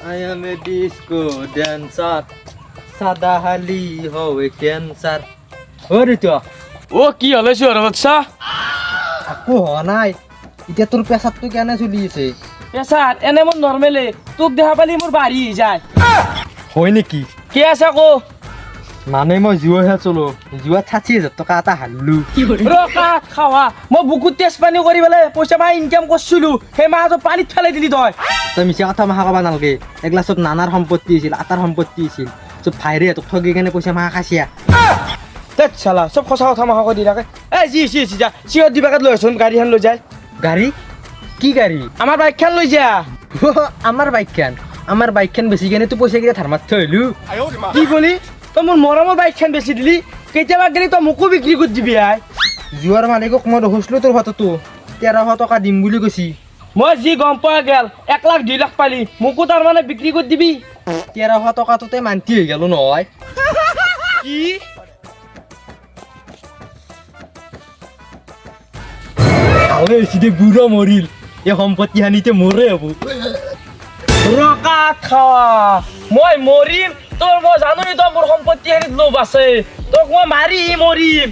I am a disco dancer. সাদা হালি হবে ক্যান্সার। ওরে তো ও কি হলে শিওর বাচ্চা আকো হ নাই এতিয়া তোর পেশাব তো কেন চলিছে পেশার এনে মোৰ নৰ্মেলে তোক দেখা পালি মোৰ বাঢ়ি যায় হয় নেকি কি আছে আকৌ মানে মই জিওহে চলো জিওত 60,000 টকা এটা হাল্লু ৰকা খাৱা মই বুকুত তেজ পানী কৰি পেলাই পইচা মাহ ইনকাম কৰিছিলো সেই মাহটো পানীত ফেলাই দিলি তই মিছা কথা মাহা কবা নালগে এগলা চব নানাৰ সম্পত্তি আছিল আটাৰ সম্পত্তি আছিল চব ভাইৰে তোক ঠগি কেনে পইচা মাহা খাইছিয়া তেত চালা চব সঁচা কথা মাহক দি থাকে এই যি যা চিঞৰ দিবাকে লৈ আছোন গাড়ীখন লৈ যায় গাড়ী কি গাড়ী আমাৰ বাইকখন লৈ যা আমাৰ বাইকখন বেছি কেনে তো পইচা কেইটা ধাৰ মাৰি থৈ আহিলো কি ক'লি তই মোৰ মৰমৰ বাইকখন বেচি দিলি কেতিয়াবা গেলি তই মোকো বিক্ৰী কৰি দিবি আই জিওৰ মালিকক মই দেখিছিলো তোৰ ফটোটো 1300 টকা দিম বুলি কৈছি মই যি গম পোৱা গেল 1 লাখ 2 লাখ পালি মোকো তাৰমানে বিক্ৰী কৰি দিবি 1300 টকাটোতে মান্তি হৈ গেল নহয় কি আৱে সিধে বুঢ়া মৰিল এই সম্পত্তি হানিতে মৰে হ'ব ৰকা খাৱা মই মৰিম তোৰ মই জানো তই মোৰ সম্পত্তি হেৰিত লোভ আছে তোক মই মাৰি মৰিম